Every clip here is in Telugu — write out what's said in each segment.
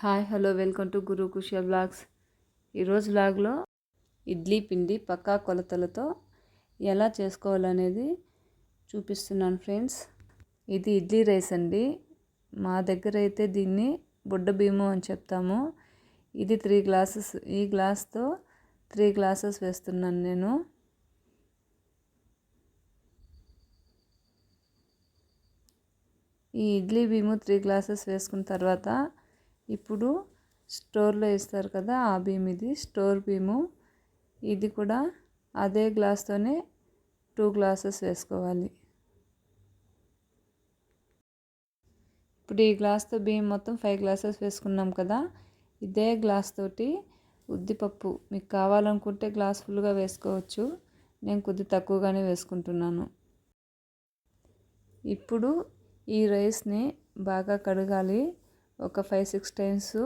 Hi hello welcome to Gurukushal blogs. ఈరోజు బ్లాగ్లో ఇడ్లీ పిండి పక్కా కొలతలతో ఎలా చేసుకోవాలనేది చూపిస్తున్నాను ఫ్రెండ్స్. ఇది ఇడ్లీ రైస్ అండి. మా దగ్గర అయితే దీన్ని బుడ్డ బియ్యము అని చెప్తాము. ఇది 3 గ్లాసెస్, ఈ గ్లాస్తో 3 గ్లాసెస్ వేస్తున్నాను నేను. ఈ ఇడ్లీ బియ్యము 3 గ్లాసెస్ వేసుకున్న తర్వాత ఇప్పుడు స్టోర్లో ఇస్తారు కదా, ఆ బియ్యం ఇది స్టోర్ బియ్యము. ఇది కూడా అదే గ్లాస్తోనే 2 గ్లాసెస్ వేసుకోవాలి. ఇప్పుడు ఈ గ్లాస్తో బియ్యం మొత్తం 5 గ్లాసెస్ వేసుకున్నాం కదా, ఇదే గ్లాస్ తోటి ఉద్దిపప్పు మీకు కావాలనుకుంటే గ్లాస్ ఫుల్గా వేసుకోవచ్చు. నేను కొద్ది తక్కువగానే వేసుకుంటున్నాను. ఇప్పుడు ఈ రైస్ని బాగా కడగాలి. ఒక 5-6 టైమ్స్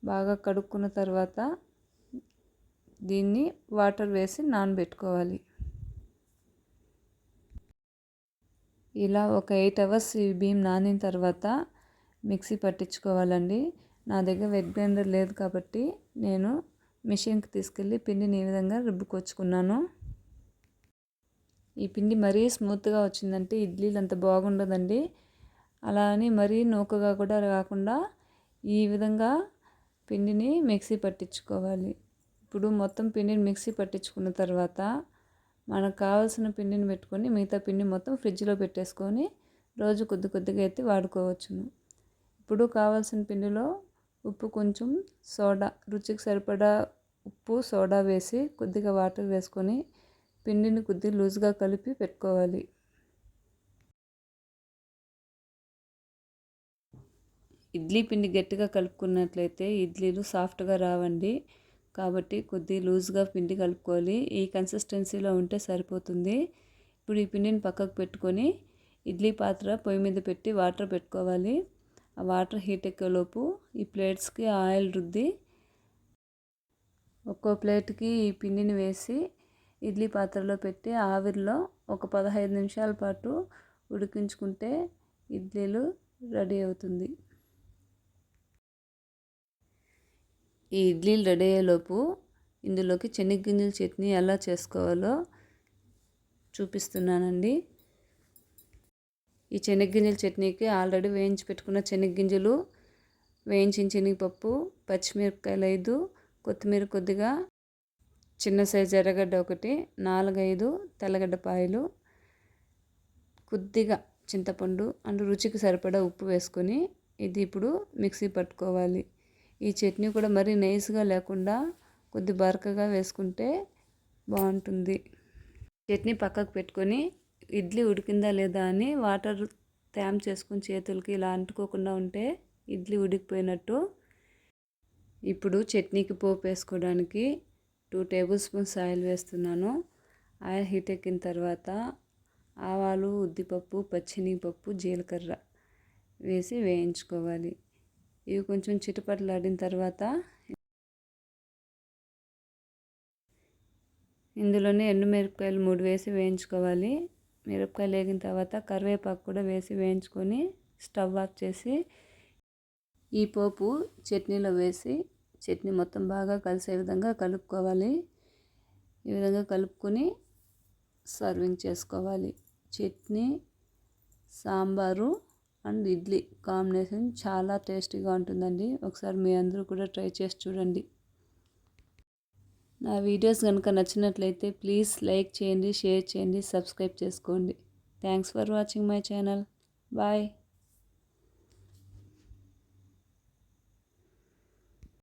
బాగా కడుక్కున్న తర్వాత దీన్ని వాటర్ వేసి నానబెట్టుకోవాలి. ఇలా ఒక 8 అవర్స్ ఈ బియ్యం నానిన తర్వాత మిక్సీ పట్టించుకోవాలండి. నా దగ్గర వెట్ గ్రైండర్ లేదు కాబట్టి నేను మిషన్కి తీసుకెళ్ళి పిండిని ఈ విధంగా రుబ్బుకొచ్చుకున్నాను. ఈ పిండి మరీ స్మూత్గా వచ్చిందంటే ఇడ్లీలు అంత బాగుండదండి. అలా అని మరీ నూకగా కూడా కాకుండా ఈ విధంగా పిండిని మిక్సీ పట్టించుకోవాలి. ఇప్పుడు మొత్తం పిండిని మిక్సీ పట్టించుకున్న తర్వాత మనకు కావాల్సిన పిండిని పెట్టుకొని మిగతా పిండి మొత్తం ఫ్రిడ్జ్లో పెట్టేసుకొని రోజు కొద్ది కొద్దిగా ఎత్తి వాడుకోవచ్చును. ఇప్పుడు కావాల్సిన పిండిలో ఉప్పు, కొంచెం సోడా, రుచికి సరిపడా ఉప్పు సోడా వేసి కొద్దిగా వాటర్ వేసుకొని పిండిని కొద్దిగా లూజ్గా కలిపి పెట్టుకోవాలి. ఇడ్లీ పిండి గట్టిగా కలుపుకున్నట్లయితే ఇడ్లీలు సాఫ్ట్గా రావండి. కాబట్టి కొద్ది లూజ్గా పిండి కలుపుకోవాలి. ఈ కన్సిస్టెన్సీలో ఉంటే సరిపోతుంది. ఇప్పుడు ఈ పిండిని పక్కకు పెట్టుకొని ఇడ్లీ పాత్ర పొయ్యి మీద పెట్టి వాటర్ పెట్టుకోవాలి. ఆ వాటర్ హీట్ ఎక్కేలోపు ఈ ప్లేట్స్కి ఆయిల్ రుద్ది ఒక్కో ప్లేట్కి ఈ పిండిని వేసి ఇడ్లీ పాత్రలో పెట్టి ఆవిరిలో ఒక 15 నిమిషాల పాటు ఉడికించుకుంటే ఇడ్లీలు రెడీ అవుతుంది. ఈ ఇడ్లీలు రెడీ అయ్యేలోపు ఇందులోకి శనగగింజల చట్నీ ఎలా చేసుకోవాలో చూపిస్తున్నానండి. ఈ శనగగింజల చట్నీకి ఆల్రెడీ వేయించి పెట్టుకున్న శనగగింజలు, వేయించిన శనగపప్పు, పచ్చిమిరపకాయలు 5, కొత్తిమీర కొద్దిగా, చిన్న సైజు ఎర్రగడ్డ 1, 4-5 తెల్లగడ్డపాయలు, కొద్దిగా చింతపండు అండ్ రుచికి సరిపడా ఉప్పు వేసుకొని ఇది ఇప్పుడు మిక్సీ పట్టుకోవాలి. ఈ చట్నీ కూడా మరీ నైస్గా లేకుండా కొద్ది బరకగా వేసుకుంటే బాగుంటుంది. చట్నీ పక్కకు పెట్టుకొని ఇడ్లీ ఉడికిందా లేదా అని వాటర్ తేమ చేసుకుని చేతులకి ఇలా అంటుకోకుండా ఉంటే ఇడ్లీ ఉడికిపోయినట్టు. ఇప్పుడు చట్నీకి పోపు వేసుకోవడానికి 2 టేబుల్ స్పూన్స్ ఆయిల్ వేస్తున్నాను. ఆయిల్ హీట్ ఎక్కిన తర్వాత ఆవాలు, ఉద్దిపప్పు, పచ్చిశనగపప్పు, జీలకర్ర వేసి వేయించుకోవాలి. ఇవి కొంచెం చిటపటలాడిన తర్వాత ఇందులోనే ఎండుమిరపకాయలు 3 వేసి వేయించుకోవాలి. మిరపకాయలు వేగిన తర్వాత కరివేపాకు కూడా వేసి వేయించుకొని స్టవ్ ఆఫ్ చేసి ఈ పోపు చట్నీలో వేసి చట్నీ మొత్తం బాగా కలిసే విధంగా కలుపుకోవాలి. ఈ విధంగా కలుపుకొని సర్వింగ్ చేసుకోవాలి. చట్నీ, సాంబారు అండ్ ఇడ్లీ కాంబినేషన్ చాలా టేస్టీగా ఉంటుందండి. ఒకసారి మీ అందరూ కూడా ట్రై చేసి చూడండి. నా వీడియోస్ కనుక నచ్చినట్లయితే ప్లీజ్ లైక్ చేయండి, షేర్ చేయండి, సబ్స్క్రైబ్ చేసుకోండి. Thanks for watching my channel. Bye.